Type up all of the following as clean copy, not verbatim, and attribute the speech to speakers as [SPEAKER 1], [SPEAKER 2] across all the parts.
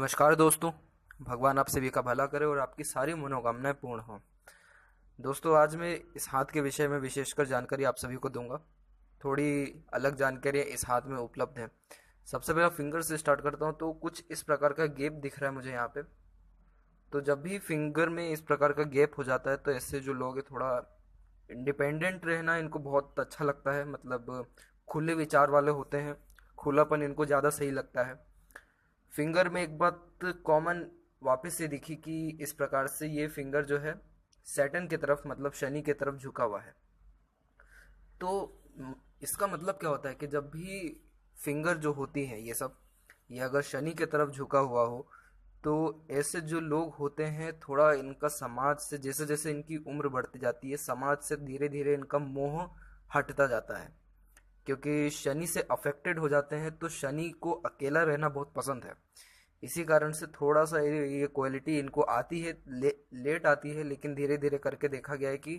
[SPEAKER 1] नमस्कार दोस्तों। भगवान आप सभी का भला करे और आपकी सारी मनोकामनाएं पूर्ण हों। दोस्तों, आज मैं इस हाथ के विषय में विशेषकर जानकारी आप सभी को दूंगा। थोड़ी अलग जानकारी इस हाथ में उपलब्ध है। सबसे पहले फिंगर से स्टार्ट करता हूं। तो कुछ इस प्रकार का गैप दिख रहा है मुझे यहाँ पे। तो जब भी फिंगर में इस प्रकार का गैप हो जाता है तो ऐसे जो लोग हैं थोड़ा इंडिपेंडेंट रहना इनको बहुत अच्छा लगता है। मतलब खुले विचार वाले होते हैं, खुलापन इनको ज़्यादा सही लगता है। फिंगर में एक बात कॉमन वापस से दिखी कि इस प्रकार से ये फिंगर जो है सैटर्न की तरफ मतलब शनि की तरफ झुका हुआ है। तो इसका मतलब क्या होता है कि जब भी फिंगर जो होती है ये अगर शनि की तरफ झुका हुआ हो तो ऐसे जो लोग होते हैं थोड़ा इनका समाज से जैसे जैसे इनकी उम्र बढ़ती जाती है समाज से धीरे धीरे इनका मोह हटता जाता है। क्योंकि शनि से अफेक्टेड हो जाते हैं तो शनि को अकेला रहना बहुत पसंद है। इसी कारण से थोड़ा सा ये क्वालिटी इनको आती है, लेट आती है, लेकिन धीरे धीरे करके देखा गया है कि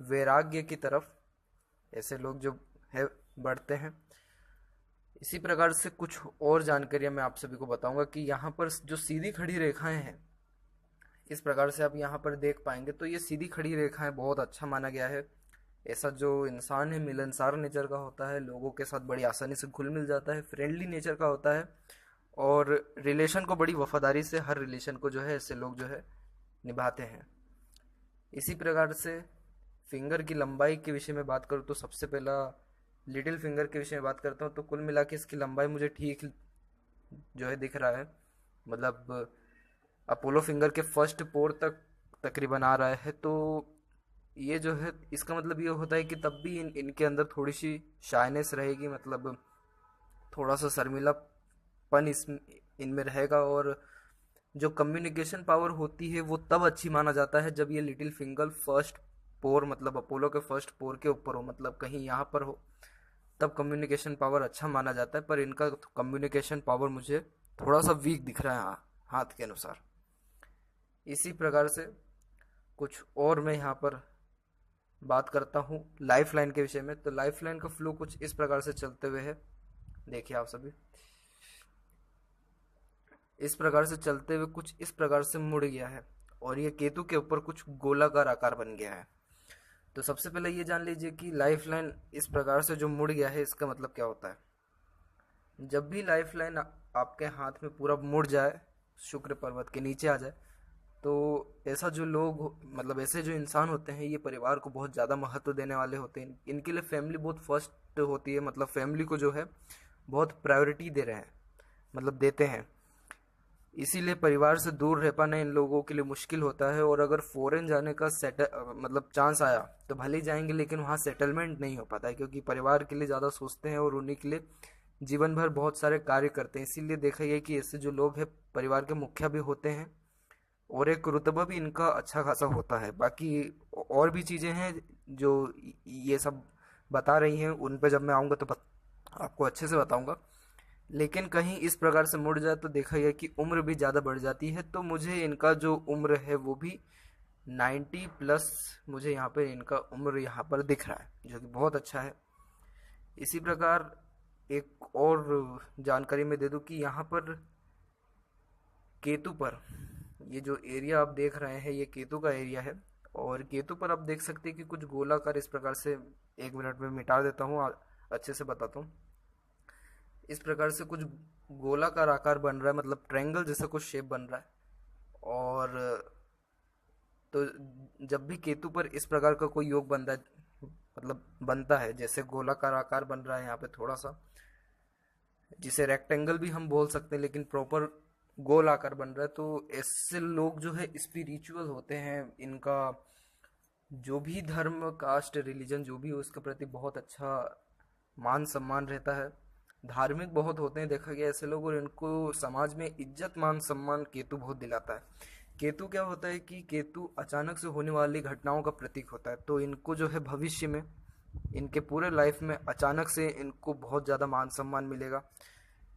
[SPEAKER 1] वैराग्य की तरफ ऐसे लोग जो है बढ़ते हैं। इसी प्रकार से कुछ और जानकारियां मैं आप सभी को बताऊंगा कि यहाँ पर जो सीधी खड़ी रेखाएं हैं इस प्रकार से आप यहाँ पर देख पाएंगे। तो ये सीधी खड़ी रेखाएं बहुत अच्छा माना गया है। ऐसा जो इंसान है मिलनसार नेचर का होता है, लोगों के साथ बड़ी आसानी से घुल मिल जाता है, फ्रेंडली नेचर का होता है और रिलेशन को बड़ी वफादारी से हर रिलेशन को जो है ऐसे लोग जो है निभाते हैं। इसी प्रकार से फिंगर की लंबाई के विषय में बात करूँ तो सबसे पहला लिटिल फिंगर के विषय में बात करता हूँ। तो कुल मिला के इसकी लंबाई मुझे ठीक जो है दिख रहा है। मतलब अपोलो फिंगर के फर्स्ट पोर तक तकरीबन आ रहा है। तो ये जो है इसका मतलब ये होता है कि तब भी इनके अंदर थोड़ी सी शाइनेस रहेगी। मतलब थोड़ा सा शर्मिलापन इनमें रहेगा। और जो कम्युनिकेशन पावर होती है वो तब अच्छी माना जाता है जब ये लिटिल फिंगर फर्स्ट पोर मतलब अपोलो के फर्स्ट पोर के ऊपर हो, मतलब कहीं यहाँ पर हो, तब कम्युनिकेशन पावर अच्छा माना जाता है। पर इनका कम्युनिकेशन पावर मुझे थोड़ा सा वीक दिख रहा है हाथ के अनुसार। इसी प्रकार से कुछ और मैं यहाँ पर बात करता हूँ लाइफ लाइन के विषय में। तो लाइफ लाइन का फ्लो कुछ इस प्रकार से चलते हुए है, देखिए आप सभी। इस प्रकार से चलते हुए कुछ इस प्रकार से मुड़ गया है और ये केतु के ऊपर कुछ गोलाकार आकार बन गया है। तो सबसे पहले ये जान लीजिए कि लाइफ लाइन इस प्रकार से जो मुड़ गया है इसका मतलब क्या होता है। जब भी लाइफ लाइन आपके हाथ में पूरा मुड़ जाए, शुक्र पर्वत के नीचे आ जाए, तो ऐसा जो लोग मतलब ऐसे जो इंसान होते हैं ये परिवार को बहुत ज़्यादा महत्व देने वाले होते हैं। इनके लिए फैमिली बहुत फर्स्ट होती है। मतलब फैमिली को जो है बहुत प्रायोरिटी दे रहे हैं, मतलब देते हैं। इसीलिए परिवार से दूर रह पाना इन लोगों के लिए मुश्किल होता है। और अगर फॉरेन जाने का मतलब चांस आया तो भले ही जाएंगे, लेकिन वहाँ सेटलमेंट नहीं हो पाता है क्योंकि परिवार के लिए ज़्यादा सोचते हैं और उन्हीं के लिए जीवन भर बहुत सारे कार्य करते हैं। इसीलिए देखा गया कि ऐसे जो लोग हैं परिवार के मुखिया भी होते हैं और एक रुतबा भी इनका अच्छा खासा होता है। बाकी और भी चीज़ें हैं जो ये सब बता रही हैं, उन पे जब मैं आऊँगा तो आपको अच्छे से बताऊँगा। लेकिन कहीं इस प्रकार से मुड़ जाए तो देखा गया कि उम्र भी ज़्यादा बढ़ जाती है। तो मुझे इनका जो उम्र है वो भी 90+ मुझे यहाँ पर इनका उम्र यहाँ पर दिख रहा है, जो कि बहुत अच्छा है। इसी प्रकार एक और जानकारी मैं दे दूं कि यहाँ पर केतु पर ये जो एरिया आप देख रहे हैं ये केतु का एरिया है। और केतु पर आप देख सकते हैं कि कुछ गोलाकार इस प्रकार से, 1 मिनट में मिटा देता हूँ अच्छे से बताता हूँ। इस प्रकार से कुछ गोलाकार आकार बन रहा है, मतलब ट्रायंगल जैसा कुछ शेप बन रहा है। और तो जब भी केतु पर इस प्रकार का कोई योग बनता है, मतलब बनता है, जैसे गोलाकार आकार बन रहा है यहाँ पे थोड़ा सा, जिसे रेक्टेंगल भी हम बोल सकते हैं, लेकिन प्रॉपर गोल आकार बन रहा है, तो ऐसे लोग जो है स्पिरिचुअल होते हैं। इनका जो भी धर्म कास्ट रिलीजन जो भी हो उसके प्रति बहुत अच्छा मान सम्मान रहता है। धार्मिक बहुत होते हैं देखा गया ऐसे लोग, और इनको समाज में इज्जत मान सम्मान केतु बहुत दिलाता है। केतु क्या होता है कि केतु अचानक से होने वाली घटनाओं का प्रतीक होता है। तो इनको जो है भविष्य में इनके पूरे लाइफ में अचानक से इनको बहुत ज़्यादा मान सम्मान मिलेगा।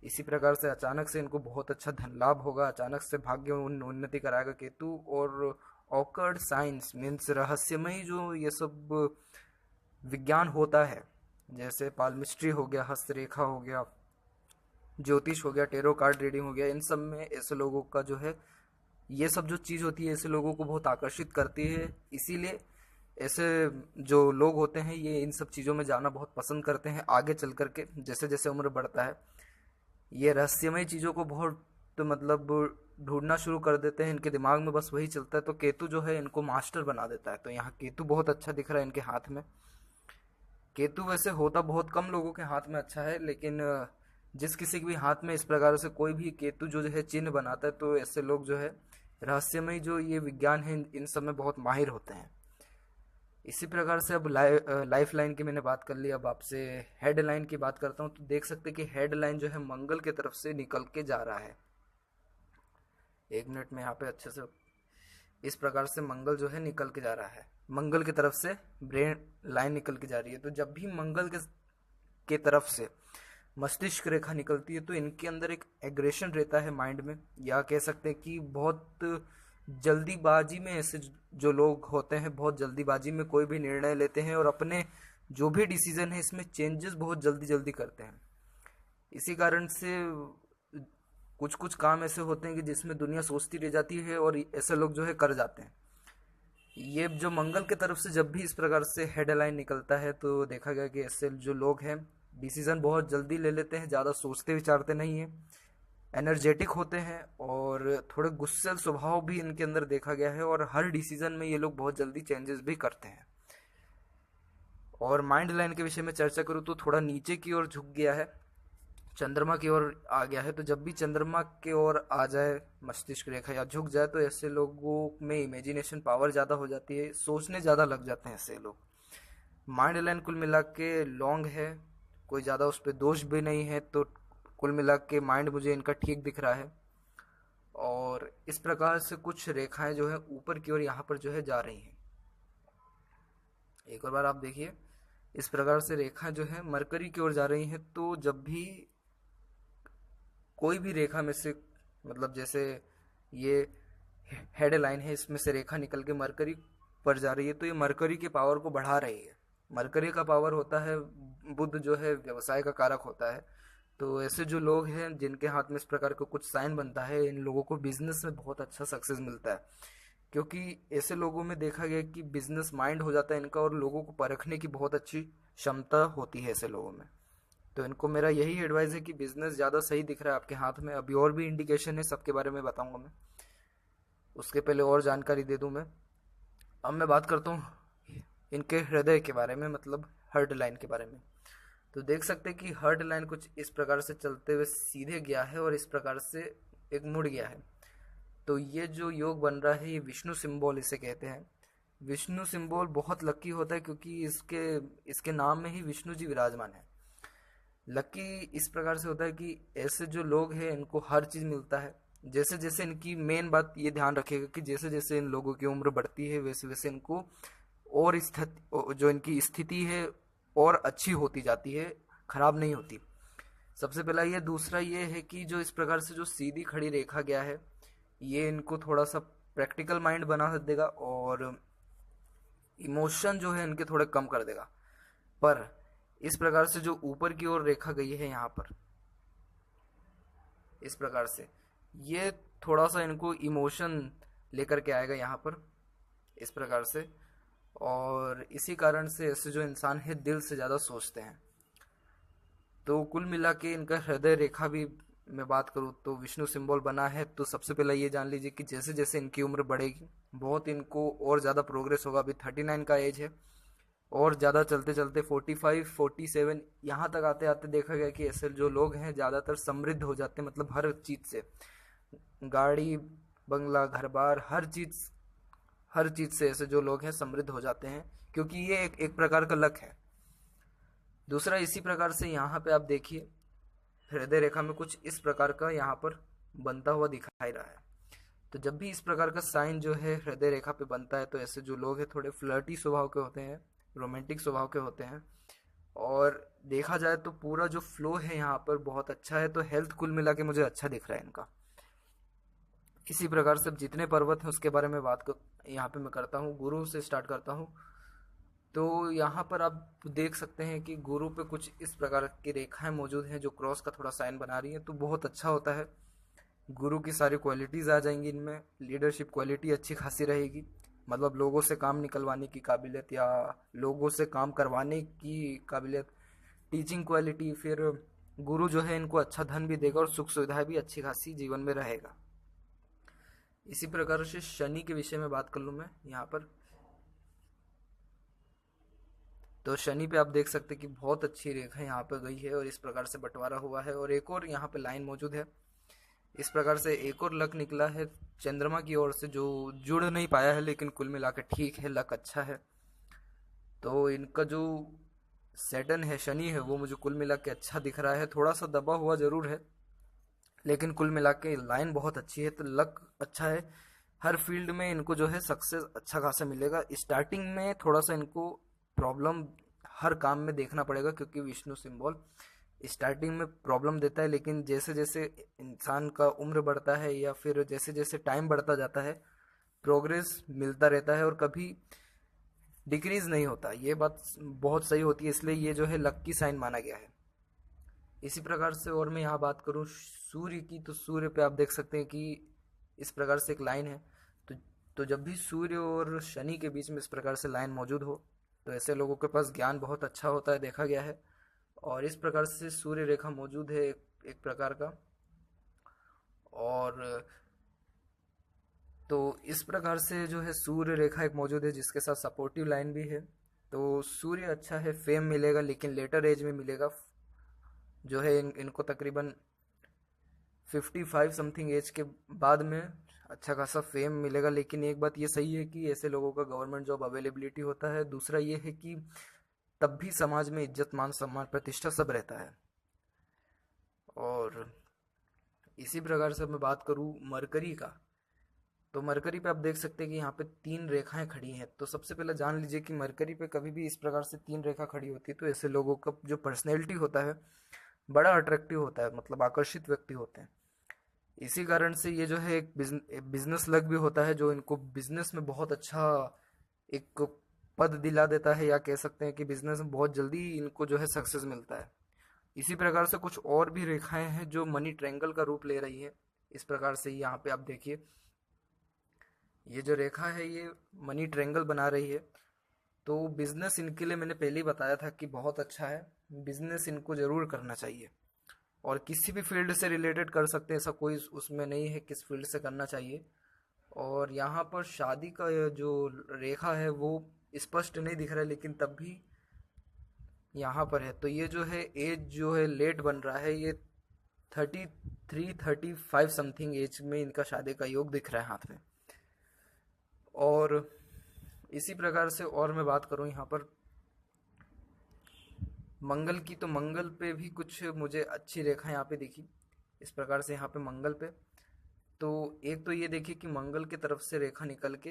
[SPEAKER 1] इसी प्रकार से अचानक से इनको बहुत अच्छा धन लाभ होगा, अचानक से भाग्य उन्नति कराएगा केतु। और ऑकर्ड साइंस मीन्स रहस्यमय जो ये सब विज्ञान होता है, जैसे पालमिस्ट्री हो गया, हस्तरेखा हो गया, ज्योतिष हो गया, टेरो कार्ड रीडिंग हो गया, इन सब में ऐसे लोगों का जो है, ये सब जो चीज़ होती है ऐसे लोगों को बहुत आकर्षित करती है। इसीलिए ऐसे जो लोग होते हैं ये इन सब चीज़ों में जाना बहुत पसंद करते हैं। आगे चल कर के जैसे जैसे उम्र बढ़ता है ये रहस्यमय चीज़ों को बहुत मतलब ढूंढना शुरू कर देते हैं, इनके दिमाग में बस वही चलता है। तो केतु जो है इनको मास्टर बना देता है। तो यहाँ केतु बहुत अच्छा दिख रहा है इनके हाथ में। केतु वैसे होता बहुत कम लोगों के हाथ में अच्छा है, लेकिन जिस किसी के भी हाथ में इस प्रकार से कोई भी केतु जो है चिन्ह बनाता है तो ऐसे लोग जो है रहस्यमय जो ये विज्ञान है इन सब में बहुत माहिर होते हैं। इसी प्रकार से अब लाइफ लाइन की मैंने बात कर ली, अब आपसे हेड लाइन की बात करता हूँ। तो देख सकते हैं कि हेड लाइन जो है मंगल की तरफ से निकल के जा रहा है। एक मिनट में यहाँ पे अच्छे से, इस प्रकार से मंगल जो है निकल के जा रहा है, मंगल की तरफ से ब्रेन लाइन निकल के जा रही है। तो जब भी मंगल के तरफ से मस्तिष्क रेखा निकलती है तो इनके अंदर एक एग्रेशन रहता है माइंड में, या कह सकते हैं कि बहुत जल्दीबाजी में ऐसे जो लोग होते हैं बहुत जल्दीबाजी में कोई भी निर्णय लेते हैं और अपने जो भी डिसीजन है इसमें चेंजेस बहुत जल्दी जल्दी करते हैं। इसी कारण से कुछ कुछ काम ऐसे होते हैं कि जिसमें दुनिया सोचती रह जाती है और ऐसे लोग जो है कर जाते हैं। ये जो मंगल की तरफ से जब भी इस प्रकार से हेडलाइन निकलता है तो देखा गया कि ऐसे जो लोग हैं डिसीजन बहुत जल्दी ले लेते हैं, ज़्यादा सोचते विचारते नहीं हैं, एनर्जेटिक होते हैं और थोड़े गुस्सैल स्वभाव भी इनके अंदर देखा गया है। और हर डिसीजन में ये लोग बहुत जल्दी चेंजेस भी करते हैं। और माइंड लाइन के विषय में चर्चा करूँ तो थोड़ा नीचे की ओर झुक गया है, चंद्रमा की ओर आ गया है। तो जब भी चंद्रमा की ओर आ जाए मस्तिष्क रेखा या झुक जाए तो ऐसे लोगों में इमेजिनेशन पावर ज़्यादा हो जाती है, सोचने ज़्यादा लग जाते हैं ऐसे लोग। माइंड लाइन कुल मिला के लॉन्ग है, कोई ज़्यादा उस पर दोष भी नहीं है, तो कुल मिला के माइंड मुझे इनका ठीक दिख रहा है। और इस प्रकार से कुछ रेखाएं जो है ऊपर की ओर यहाँ पर जो है जा रही हैं। एक और बार आप देखिए, इस प्रकार से रेखाएं जो है मरकरी की ओर जा रही हैं। तो जब भी कोई भी रेखा में से, मतलब जैसे ये हेड लाइन है इसमें से रेखा निकल के मरकरी पर जा रही है तो ये मरकरी के पावर को बढ़ा रही है। मरकरी का पावर होता है, बुध जो है व्यवसाय का कारक होता है। तो ऐसे जो लोग हैं जिनके हाथ में इस प्रकार का कुछ साइन बनता है इन लोगों को बिजनेस में बहुत अच्छा सक्सेस मिलता है, क्योंकि ऐसे लोगों में देखा गया कि बिजनेस माइंड हो जाता है इनका और लोगों को परखने की बहुत अच्छी क्षमता होती है ऐसे लोगों में। तो इनको मेरा यही एडवाइस है कि बिजनेस ज़्यादा सही दिख रहा है आपके हाथ में। अभी और भी इंडिकेशन है, सबके बारे में बताऊंगा मैं, उसके पहले और जानकारी दे दूं मैं। अब मैं बात करता हूँ इनके हृदय के बारे में, मतलब हार्ट लाइन के बारे में। तो देख सकते हैं कि हार्ट लाइन कुछ इस प्रकार से चलते हुए सीधे गया है और इस प्रकार से एक मुड़ गया है। तो ये जो योग बन रहा है ये विष्णु सिंबल इसे कहते हैं। विष्णु सिंबल बहुत लकी होता है क्योंकि इसके नाम में ही विष्णु जी विराजमान है। लकी इस प्रकार से होता है कि ऐसे जो लोग हैं इनको हर चीज़ मिलता है। जैसे जैसे इनकी मेन बात ये ध्यान रखिएगा कि जैसे जैसे इन लोगों की उम्र बढ़ती है वैसे वैसे इनको और स्थिति जो इनकी स्थिति है और अच्छी होती जाती है, खराब नहीं होती। सबसे पहला ये, दूसरा ये है कि जो इस प्रकार से जो सीधी खड़ी रेखा गया है ये इनको थोड़ा सा प्रैक्टिकल माइंड बना देगा और इमोशन जो है इनके थोड़े कम कर देगा। पर इस प्रकार से जो ऊपर की ओर रेखा गई है यहाँ पर इस प्रकार से, ये थोड़ा सा इनको इमोशन लेकर के आएगा यहाँ पर इस प्रकार से। और इसी कारण से ऐसे जो इंसान है दिल से ज़्यादा सोचते हैं। तो कुल मिला के इनका हृदय रेखा भी मैं बात करूँ तो विष्णु सिंबल बना है। तो सबसे पहले ये जान लीजिए कि जैसे जैसे इनकी उम्र बढ़ेगी बहुत इनको और ज़्यादा प्रोग्रेस होगा। अभी 39 का एज है और ज़्यादा चलते चलते 45 47 यहाँ तक आते आते देखा गया कि ऐसे जो लोग हैं ज़्यादातर समृद्ध हो जाते हैं, मतलब हर चीज़ से, गाड़ी बंगला घर बार हर चीज़ से ऐसे जो लोग हैं समृद्ध हो जाते हैं, क्योंकि ये एक प्रकार का लक है। दूसरा इसी प्रकार से यहाँ पे आप देखिए हृदय रेखा में कुछ इस प्रकार का यहाँ पर बनता हुआ दिखाई रहा है। तो जब भी इस प्रकार का साइन जो है हृदय रेखा पे बनता है तो ऐसे जो लोग हैं थोड़े फ्लर्टी स्वभाव के होते हैं, रोमांटिक स्वभाव के होते हैं। और देखा जाए तो पूरा जो फ्लो है यहाँ पर बहुत अच्छा है। तो हेल्थ कुल मिला के मुझे अच्छा दिख रहा है इनका। इसी प्रकार से जितने पर्वत हैं उसके बारे में बात कर यहाँ पे मैं करता हूँ। गुरु से स्टार्ट करता हूँ। तो यहाँ पर आप देख सकते हैं कि गुरु पे कुछ इस प्रकार की रेखाएं मौजूद हैं जो क्रॉस का थोड़ा साइन बना रही हैं, तो बहुत अच्छा होता है। गुरु की सारी क्वालिटीज़ आ जाएंगी इनमें, लीडरशिप क्वालिटी अच्छी खासी रहेगी, मतलब लोगों से काम निकलवाने की काबिलियत या लोगों से काम करवाने की काबिलियत, टीचिंग क्वालिटी। फिर गुरु जो है इनको अच्छा धन भी देगा और सुख सुविधाएं भी अच्छी खासी जीवन में रहेगा। इसी प्रकार से शनि के विषय में बात कर लूँ मैं यहाँ पर, तो शनि पे आप देख सकते हैं कि बहुत अच्छी रेखा यहाँ पे गई है और इस प्रकार से बंटवारा हुआ है, और एक और यहाँ पे लाइन मौजूद है। इस प्रकार से एक और लक निकला है चंद्रमा की ओर से, जो जुड़ नहीं पाया है लेकिन कुल मिला के ठीक है, लक अच्छा है। तो इनका जो सैटर्न है, शनि है, वो मुझे कुल मिला के अच्छा दिख रहा है, थोड़ा सा दबा हुआ जरूर है लेकिन कुल मिला के लाइन बहुत अच्छी है, तो लक अच्छा है। हर फील्ड में इनको जो है सक्सेस अच्छा खासा मिलेगा। स्टार्टिंग में थोड़ा सा इनको प्रॉब्लम हर काम में देखना पड़ेगा, क्योंकि विष्णु सिंबल स्टार्टिंग में प्रॉब्लम देता है, लेकिन जैसे जैसे इंसान का उम्र बढ़ता है या फिर जैसे जैसे टाइम बढ़ता जाता है, प्रोग्रेस मिलता रहता है और कभी डिक्रीज नहीं होता। ये बात बहुत सही होती है, इसलिए ये जो है लक साइन माना गया है। इसी प्रकार से और मैं यहाँ बात करूँ सूर्य की, तो सूर्य पे आप देख सकते हैं कि इस प्रकार से एक लाइन है। तो तो जब भी सूर्य और शनि के बीच में इस प्रकार से लाइन मौजूद हो, तो ऐसे लोगों के पास ज्ञान बहुत अच्छा होता है, देखा गया है। और इस प्रकार से सूर्य रेखा मौजूद है एक प्रकार का। और तो इस प्रकार से जो है सूर्य रेखा एक मौजूद है जिसके साथ सपोर्टिव लाइन भी है। तो सूर्य अच्छा है, फेम मिलेगा लेकिन लेटर एज में मिलेगा। जो है इनको तकरीबन 55 समथिंग एज के बाद में अच्छा खासा फेम मिलेगा, लेकिन एक बात ये सही है कि ऐसे लोगों का गवर्नमेंट जॉब अवेलेबिलिटी होता है। दूसरा ये है कि तब भी समाज में इज्जत मान सम्मान प्रतिष्ठा सब रहता है। और इसी प्रकार से मैं बात करूँ मरकरी का, तो मरकरी पे आप देख सकते हैं कि यहाँ पे 3 रेखाएं खड़ी हैं। तो सबसे पहले जान लीजिए कि मरकरी पे कभी भी इस प्रकार से 3 रेखा खड़ी होती है तो ऐसे लोगों का जो पर्सनैलिटी होता है बड़ा अट्रैक्टिव होता है, मतलब आकर्षित व्यक्ति होते हैं। इसी कारण से ये जो है एक बिजनेस लक भी होता है, जो इनको बिजनेस में बहुत अच्छा एक पद दिला देता है, या कह सकते हैं कि बिजनेस में बहुत जल्दी इनको जो है सक्सेस मिलता है। इसी प्रकार से कुछ और भी रेखाएं हैं जो मनी ट्रायंगल का रूप ले रही है। इस प्रकार से यहाँ पे आप देखिए, ये जो रेखा है ये मनी ट्रायंगल बना रही है। तो बिजनेस इनके लिए मैंने पहले ही बताया था कि बहुत अच्छा है, बिजनेस इनको जरूर करना चाहिए। और किसी भी फील्ड से रिलेटेड कर सकते हैं, ऐसा कोई उसमें नहीं है किस फील्ड से करना चाहिए। और यहाँ पर शादी का जो रेखा है वो स्पष्ट नहीं दिख रहा है, लेकिन तब भी यहाँ पर है। तो ये जो है एज जो है लेट बन रहा है, ये 33-35 समथिंग एज में इनका शादी का योग दिख रहा है हाथ में। और इसी प्रकार से और मैं बात करूँ यहाँ पर मंगल की, तो मंगल पे भी कुछ मुझे अच्छी रेखा यहाँ पे दिखी। इस प्रकार से यहाँ पे मंगल पे, तो एक तो ये देखिए कि मंगल की तरफ से रेखा निकल के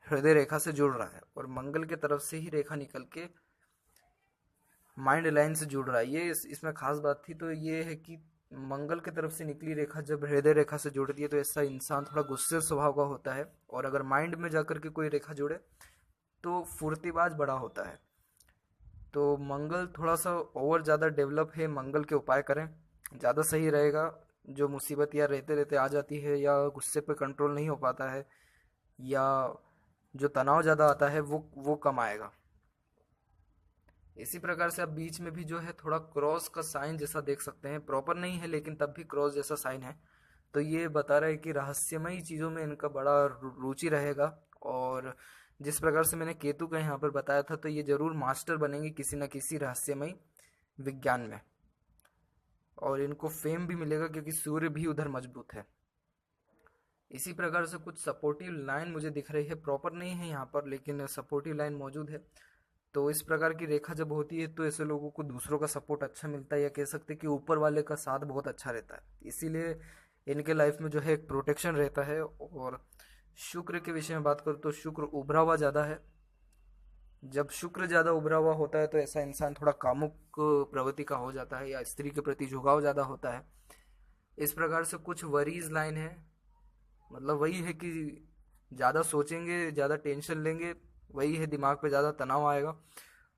[SPEAKER 1] हृदय रेखा से जुड़ रहा है, और मंगल की तरफ से ही रेखा निकल के माइंड लाइन से जुड़ रहा है। ये इसमें खास बात थी। तो ये है कि मंगल की तरफ से निकली रेखा जब हृदय रेखा से जुड़ती है तो ऐसा इंसान थोड़ा गुस्से स्वभाव का होता है, और अगर माइंड में जाकर के कोई रेखा जुड़े तो फुर्तीबाज बड़ा होता है। तो मंगल थोड़ा सा और ज़्यादा डेवलप है, मंगल के उपाय करें ज़्यादा सही रहेगा। जो मुसीबत या रहते रहते आ जाती है, या गुस्से पे कंट्रोल नहीं हो पाता है, या जो तनाव ज़्यादा आता है वो कम आएगा। इसी प्रकार से आप बीच में भी जो है थोड़ा क्रॉस का साइन जैसा देख सकते हैं, प्रॉपर नहीं है लेकिन तब भी क्रॉस जैसा साइन है। तो ये बता रहा है कि रहस्यमयी चीज़ों में इनका बड़ा रुचि रहेगा। और जिस प्रकार से मैंने केतु का यहाँ पर बताया था, तो ये जरूर मास्टर बनेंगे किसी न किसी रहस्यमयी विज्ञान में, और इनको फेम भी मिलेगा क्योंकि सूर्य भी उधर मजबूत है। इसी प्रकार से कुछ सपोर्टिव लाइन मुझे दिख रही है, प्रॉपर नहीं है यहाँ पर लेकिन सपोर्टिव लाइन मौजूद है। तो इस प्रकार की रेखा जब होती है तो ऐसे लोगों को दूसरों का सपोर्ट अच्छा मिलता है, या कह सकते हैं कि ऊपर वाले का साथ बहुत अच्छा रहता है, इसीलिए इनके लाइफ में जो है एक प्रोटेक्शन रहता है। और शुक्र के विषय में बात करूँ तो शुक्र उभरा हुआ ज़्यादा है। जब शुक्र ज़्यादा उभरा हुआ होता है तो ऐसा इंसान थोड़ा कामुक प्रवृत्ति का हो जाता है, या स्त्री के प्रति झुकाव ज़्यादा होता है। इस प्रकार से कुछ वरीज लाइन है, मतलब वही है कि ज़्यादा सोचेंगे, ज़्यादा टेंशन लेंगे वही है, दिमाग पे ज़्यादा तनाव आएगा।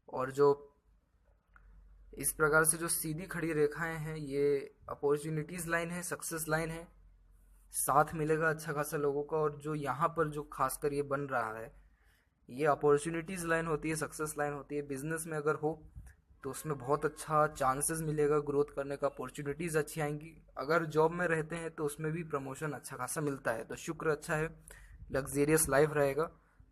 [SPEAKER 1] और जो इस प्रकार से जो सीधी खड़ी रेखाएं हैं, ये अपॉर्चुनिटीज़ लाइन है, सक्सेस लाइन है, साथ मिलेगा अच्छा खासा लोगों का। और जो यहाँ पर जो खासकर ये बन रहा है, ये अपॉर्चुनिटीज़ लाइन होती है, सक्सेस लाइन होती है। बिजनेस में अगर हो तो उसमें बहुत अच्छा चांसेस मिलेगा ग्रोथ करने का, अपॉर्चुनिटीज़ अच्छी आएंगी। अगर जॉब में रहते हैं तो उसमें भी प्रमोशन अच्छा खासा मिलता है। तो शुक्र अच्छा है, लग्जेरियस लाइफ रहेगा।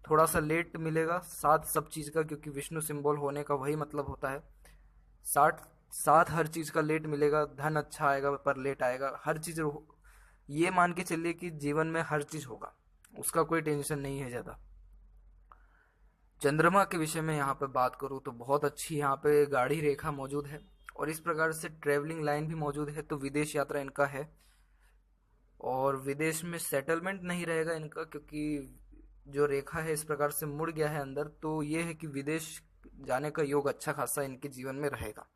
[SPEAKER 1] थोड़ा सा लेट मिलेगा साथ सब चीज़ का, क्योंकि विष्णु सिंबल होने का वही मतलब होता है। साथ साथ हर चीज़ का लेट मिलेगा। धन अच्छा आएगा पर लेट आएगा। हर चीज़ ये मान के चलिए कि जीवन में हर चीज़ होगा, उसका कोई टेंशन नहीं है ज़्यादा। चंद्रमा के विषय में यहाँ पे बात करूँ तो बहुत अच्छी यहाँ पे गाढ़ी रेखा मौजूद है, और इस प्रकार से ट्रेवलिंग लाइन भी मौजूद है। तो विदेश यात्रा इनका है, और विदेश में सेटलमेंट नहीं रहेगा इनका, क्योंकि जो रेखा है इस प्रकार से मुड़ गया है अंदर। तो ये है कि विदेश जाने का योग अच्छा खासा इनके जीवन में रहेगा।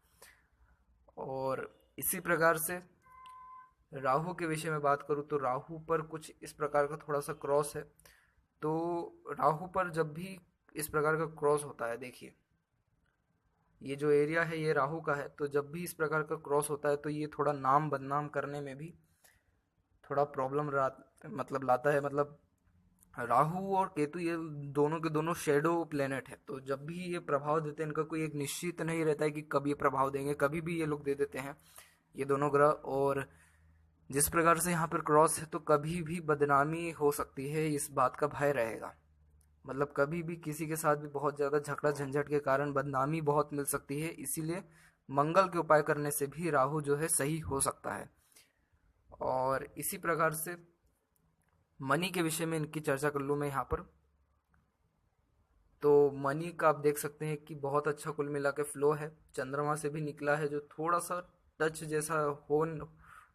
[SPEAKER 1] और इसी प्रकार से राहु के विषय में बात करूँ तो राहु पर कुछ इस प्रकार का थोड़ा सा क्रॉस है। तो राहु पर जब भी इस प्रकार का क्रॉस होता है, देखिए ये जो एरिया है ये राहु का है, तो जब भी इस प्रकार का क्रॉस होता है तो ये थोड़ा नाम बदनाम करने में भी थोड़ा प्रॉब्लम मतलब लाता है। मतलब राहु और केतु ये दोनों के दोनों शेडो प्लेनेट है, तो जब भी ये प्रभाव देते हैं, इनका कोई एक निश्चित नहीं रहता है कि कब ये प्रभाव देंगे, कभी भी ये लोग दे देते हैं ये दोनों ग्रह। और जिस प्रकार से यहाँ पर क्रॉस है तो कभी भी बदनामी हो सकती है, इस बात का भय रहेगा। मतलब कभी भी किसी के साथ भी बहुत ज़्यादा झगड़ा झंझट के कारण बदनामी बहुत मिल सकती है। इसीलिए मंगल के उपाय करने से भी राहु जो है सही हो सकता है। और इसी प्रकार से मनी के विषय में इनकी चर्चा कर लूँ मैं यहाँ पर। तो मनी का आप देख सकते हैं कि बहुत अच्छा कुल मिला के फ्लो है। चंद्रमा से भी निकला है, जो थोड़ा सा टच जैसा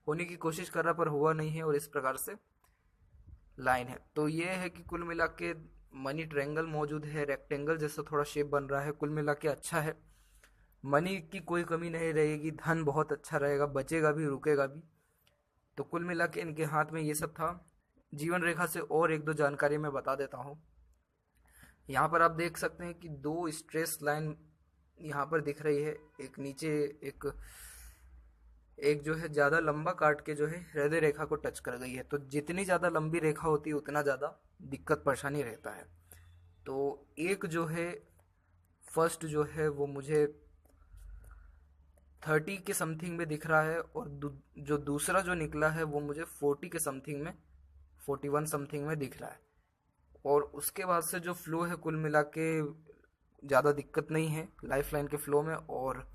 [SPEAKER 1] होने की कोशिश कर रहा पर हुआ नहीं है, और इस प्रकार से लाइन है। तो ये है कि कुल मिला के मनी ट्रायंगल मौजूद है, रेक्टेंगल जैसा थोड़ा शेप बन रहा है। कुल मिला के अच्छा है, मनी की कोई कमी नहीं रहेगी, धन बहुत अच्छा रहेगा, बचेगा भी रुकेगा भी। तो कुल मिला के इनके हाथ में ये सब था। जीवन रेखा से और एक दो जानकारी मैं बता देता हूँ। यहाँ पर आप देख सकते हैं कि दो स्ट्रेस लाइन यहाँ पर दिख रही है, एक नीचे एक जो है ज़्यादा लंबा काट के जो है हृदय रेखा को टच कर गई है। तो जितनी ज़्यादा लंबी रेखा होती है उतना ज़्यादा दिक्कत परेशानी रहता है। तो एक जो है फर्स्ट जो है वो मुझे 30 के समथिंग में दिख रहा है, और जो दूसरा जो निकला है वो मुझे 40 के समथिंग में, 41 समथिंग में दिख रहा है। और उसके बाद से जो फ्लो है कुल मिला के ज़्यादा दिक्कत नहीं है लाइफ लाइन के फ्लो में। और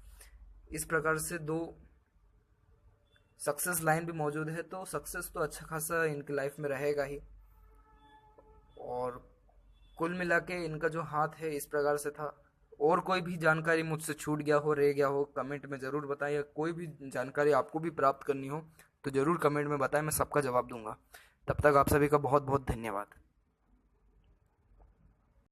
[SPEAKER 1] इस प्रकार से दो सक्सेस लाइन भी मौजूद है, तो सक्सेस तो अच्छा खासा इनकी लाइफ में रहेगा ही। और कुल मिला के इनका जो हाथ है इस प्रकार से था। और कोई भी जानकारी मुझसे छूट गया हो, रह गया हो, कमेंट में ज़रूर बताइए। कोई भी जानकारी आपको भी प्राप्त करनी हो तो ज़रूर कमेंट में बताएं, मैं सबका जवाब दूंगा। तब तक आप सभी का बहुत बहुत धन्यवाद।